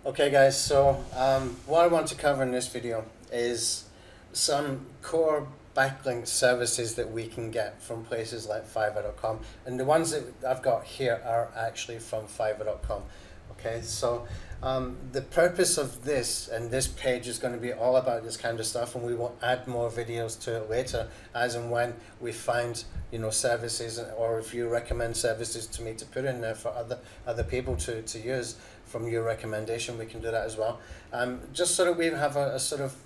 Okay guys, so what I want to cover in this video is some core backlink services that we can get from places like Fiverr.com, and the ones that I've got here are actually from Fiverr.com. Okay, so the purpose of this and this page is going to be all about this kind of stuff, and we will add more videos to it later as and when we find services, or if you recommend services to me to put in there for other people to use from your recommendation, we can do that as well. Just so that we have a sort of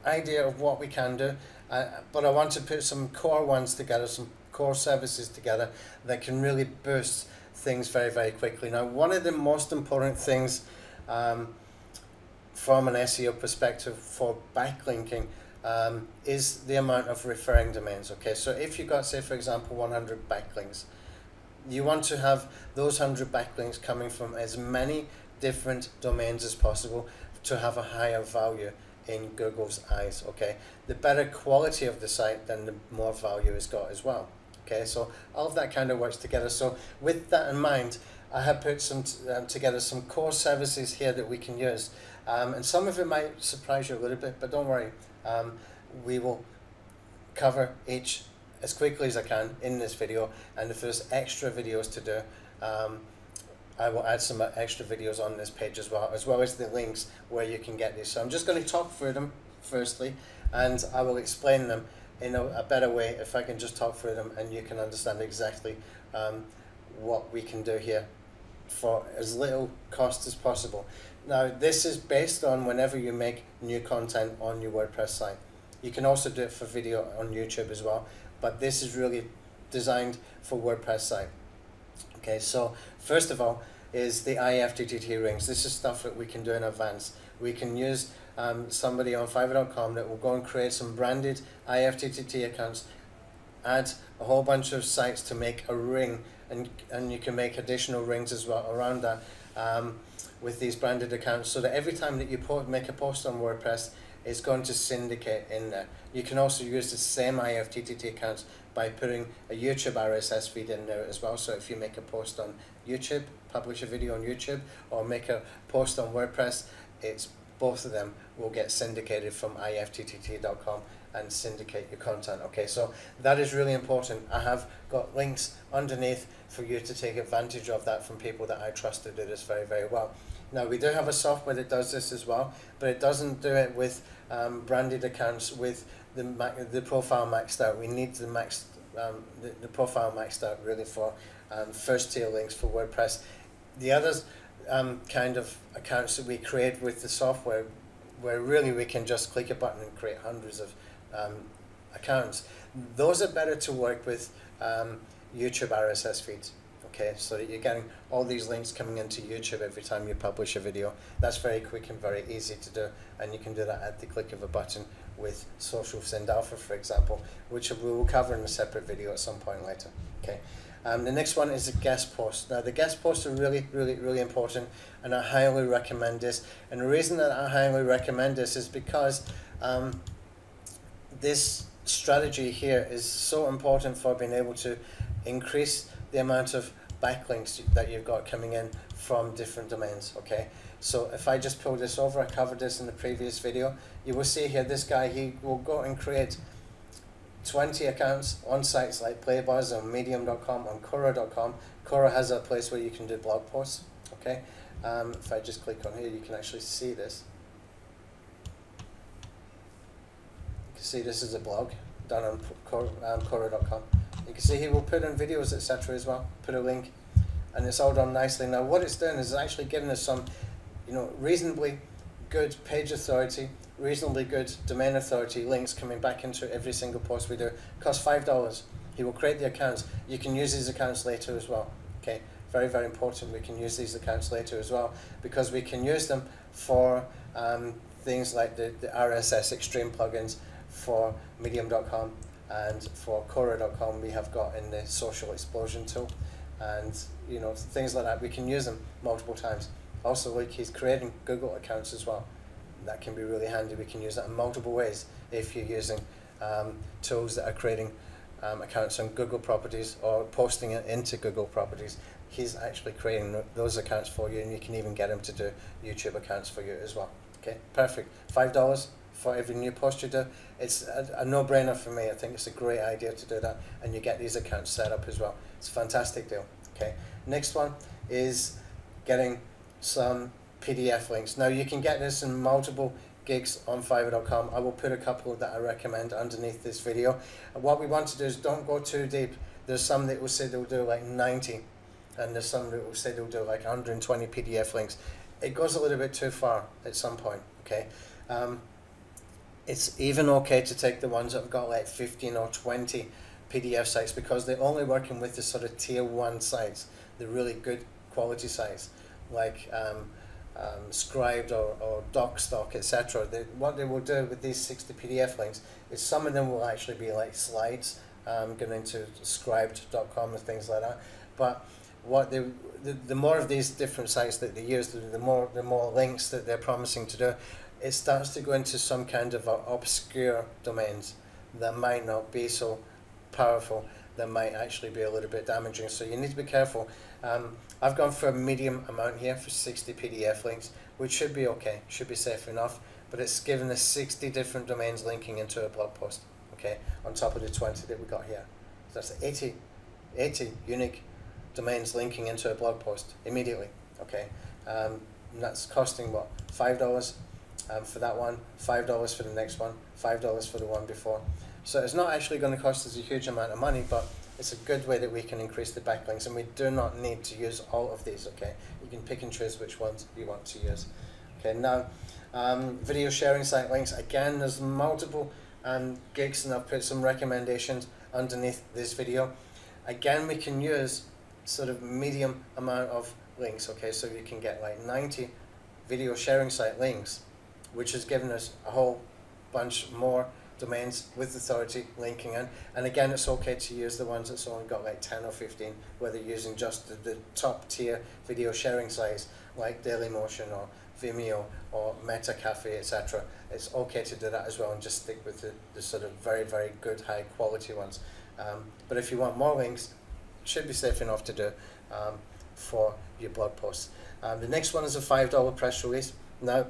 idea of what we can do, but I want to put some core ones together, some core services together that can really boost things very, very quickly. Now, one of the most important things from an SEO perspective for backlinking is the amount of referring domains. Okay, so if you got, say for example, 100 backlinks, you want to have those 100 backlinks coming from as many different domains as possible to have a higher value in Google's eyes. Okay, the better quality of the site, then the more value it's got as well. Okay, so all of that kind of works together. So with that in mind, I have put some together some core services here that we can use, and some of it might surprise you a little bit, but don't worry, we will cover each as quickly as I can in this video, and if there's extra videos to do, I will add some extra videos on this page as well as the links where you can get these. So I'm just going to talk through them firstly, and I will explain them in a better way if I can just talk through them and you can understand exactly what we can do here for as little cost as possible. Now, this is based on whenever you make new content on your WordPress site. You can also do it for video on YouTube as well, but this is really designed for WordPress site. Okay, so first of all is the IFTTT rings. This is stuff that we can do in advance. We can use somebody on Fiverr.com that will go and create some branded IFTTT accounts, add a whole bunch of sites to make a ring, and you can make additional rings as well around that with these branded accounts, so that every time that you make a post on WordPress, it's going to syndicate in there. You can also use the same IFTTT accounts by putting a YouTube RSS feed in there as well. So if you make a post on YouTube, publish a video on YouTube, or make a post on WordPress, both of them will get syndicated from IFTTT.com and syndicate your content. Okay, so that is really important. I have got links underneath for you to take advantage of that from people that I trust to do this very, very well. Now, we do have a software that does this as well, but it doesn't do it with branded accounts with the profile maxed out. We need the profile maxed out really for first tier links for WordPress. The others kind of accounts that we create with the software, where really we can just click a button and create hundreds of accounts, those are better to work with YouTube RSS feeds. Okay, so that you're getting all these links coming into YouTube every time you publish a video. That's very quick and very easy to do, and you can do that at the click of a button with Social Send Alpha, for example, which we will cover in a separate video at some point later. Okay, the next one is a guest post. Now, the guest posts are really, really, really important, and I highly recommend this. And the reason that I highly recommend this is because this strategy here is so important for being able to increase the amount of backlinks that you've got coming in from different domains. Okay, so if I just pull this over, I covered this in the previous video, you will see here this guy, he will go and create 20 accounts on sites like Playbuzz, on Medium.com, on Quora.com. Quora has a place where you can do blog posts. Okay, if I just click on here, you can actually see this. You can see this is a blog done on Quora.com. You can see he will put in videos, etc. as well, put a link, and it's all done nicely. Now, what it's doing is actually giving us some, reasonably good page authority, reasonably good domain authority links coming back into every single post we do. It costs $5. He will create the accounts. You can use these accounts later as well. Okay, very, very important. We can use these accounts later as well, because we can use them for things like the RSS Extreme plugins for Medium.com. And for Quora.com, we have got in the social explosion tool, and things like that. We can use them multiple times. Also, like, he's creating Google accounts as well. That can be really handy. We can use that in multiple ways if you're using tools that are creating accounts on Google properties or posting it into Google properties. he's actually creating those accounts for you, and you can even get him to do YouTube accounts for you as well. Okay, perfect. $5 for every new post you do. It's a no-brainer for me. I think it's a great idea to do that, and you get these accounts set up as well. It's a fantastic deal. Okay, next one is getting some PDF links. Now you can get this in multiple gigs on Fiverr.com. I will put a couple that I recommend underneath this video. And what we want to do is don't go too deep. There's some that will say they'll do like 90, and there's some that will say they'll do like 120 PDF links. It goes a little bit too far at some point. Okay, it's even okay to take the ones that have got like 15 or 20 PDF sites, because they're only working with the sort of tier 1 sites, the really good quality sites like Scribed or DocStock, etc. What they will do with these 60 PDF links is some of them will actually be like slides going into Scribed.com and things like that. But what the more of these different sites that they use, the more links that they're promising to do, it starts to go into some kind of obscure domains that might not be so powerful, that might actually be a little bit damaging. So you need to be careful. I've gone for a medium amount here for 60 PDF links, which should be okay, should be safe enough, but it's given us 60 different domains linking into a blog post, okay, on top of the 20 that we got here. So that's 80 unique domains linking into a blog post immediately, okay. And that's costing what, $5 for that one, $5 for the next one, $5 for the one before. So it's not actually going to cost us a huge amount of money, but it's a good way that we can increase the backlinks, and we do not need to use all of these, okay? You can pick and choose which ones you want to use. Okay, now, video sharing site links. Again, there's multiple gigs, and I've put some recommendations underneath this video. Again, we can use sort of medium amount of links, okay? So you can get like 90 video sharing site links, which has given us a whole bunch more domains with authority linking in. And again, it's okay to use the ones that's only got like 10 or 15, whether you're using just the top tier video sharing sites like Dailymotion or Vimeo or Meta Cafe, etc. It's okay to do that as well, and just stick with the sort of very, very good high quality ones. But if you want more links, it should be safe enough to do for your blog posts. The next one is a $5 press release. Now,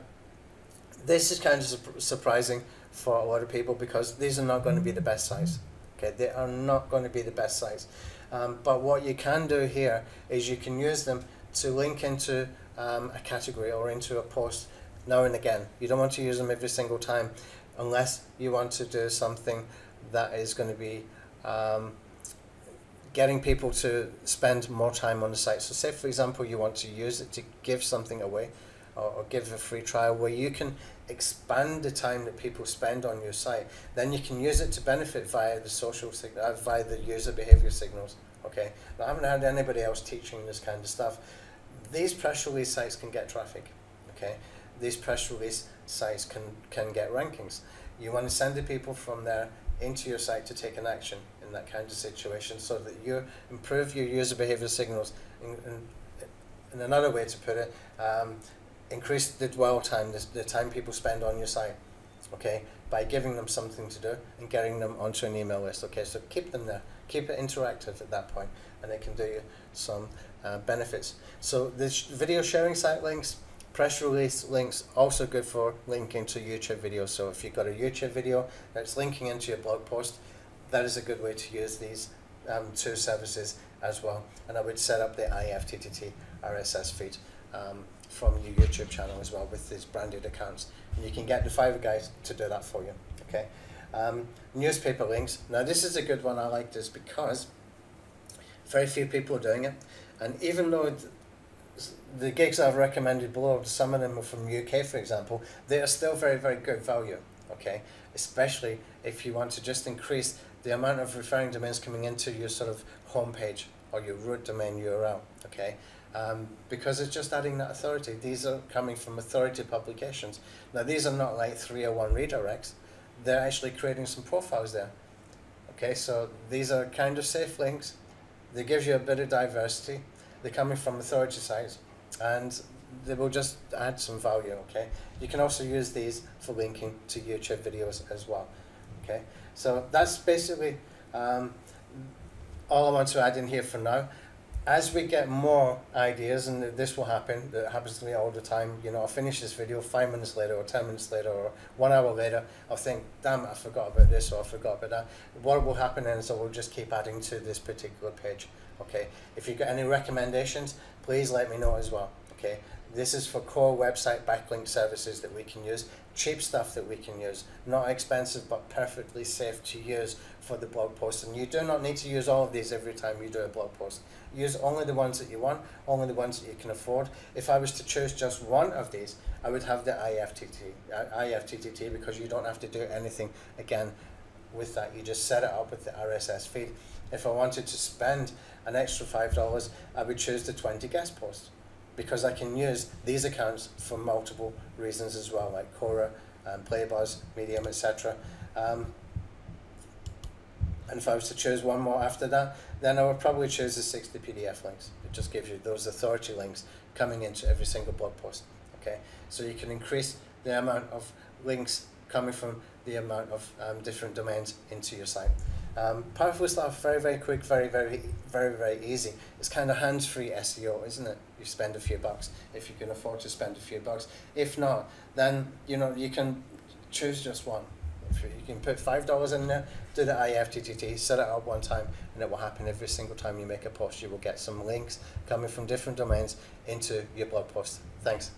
this is kind of surprising for a lot of people, because these are not going to be the best size. Okay, they are not going to be the best size. But what you can do here is you can use them to link into a category or into a post now and again. You don't want to use them every single time, unless you want to do something that is going to be getting people to spend more time on the site. So say, for example, you want to use it to give something away, or give a free trial where you can expand the time that people spend on your site. Then you can use it to benefit via the via the user behavior signals. Okay, now, I haven't had anybody else teaching this kind of stuff. These press release sites can get traffic. Okay, these press release sites can get rankings. You want to send the people from there into your site to take an action in that kind of situation, so that you improve your user behavior signals. In another way to put it, increase the dwell time, the time people spend on your site, okay, by giving them something to do and getting them onto an email list. Okay, so keep them there, keep it interactive at that point, and it can do you some benefits. So this video sharing site links, press release links, also good for linking to YouTube videos. So if you've got a YouTube video that's linking into your blog post, that is a good way to use these two services as well. And I would set up the IFTTT RSS feed from your YouTube channel as well with these branded accounts, and you can get the Fiverr guys to do that for you. Okay, newspaper links. Now this is a good one. I like this because very few people are doing it, and even though the gigs I've recommended below, some of them are from UK, for example, they are still very, very good value. Okay, especially if you want to just increase the amount of referring domains coming into your sort of homepage or your root domain URL. Okay. Because it's just adding that authority. These are coming from authority publications. Now these are not like 301 redirects, they're actually creating some profiles there. Okay, so these are kind of safe links, they give you a bit of diversity, they're coming from authority sites, and they will just add some value. Okay, you can also use these for linking to YouTube videos as well. Okay, so that's basically all I want to add in here for now. as we get more ideas, and this will happen, that happens to me all the time, you know, I'll finish this video 5 minutes later or 10 minutes later or 1 hour later, I'll think, damn, I forgot about this or I forgot about that. What will happen then is I will just keep adding to this particular page, okay? If you've got any recommendations, please let me know as well, okay? This is for core website backlink services that we can use, cheap stuff that we can use, not expensive but perfectly safe to use for the blog post. And you do not need to use all of these every time you do a blog post. Use only the ones that you want, only the ones that you can afford. If I was to choose just one of these, I would have the IFTTT, because you don't have to do anything again with that. You just set it up with the RSS feed. If I wanted to spend an extra $5, I would choose the 20 guest posts, because I can use these accounts for multiple reasons as well, like Quora, Playbuzz, Medium, etc. And if I was to choose one more after that, then I would probably choose the 60 PDF links. It just gives you those authority links coming into every single blog post. Okay, so you can increase the amount of links coming from the amount of different domains into your site. Powerful stuff, very, very quick, very, very, very, very easy. It's kind of hands-free SEO, isn't it? You spend a few bucks if you can afford to spend a few bucks. If not, then you know you can choose just one. If you can put $5 in there, do the IFTTT, set it up one time, and it will happen every single time you make a post. You will get some links coming from different domains into your blog post. Thanks.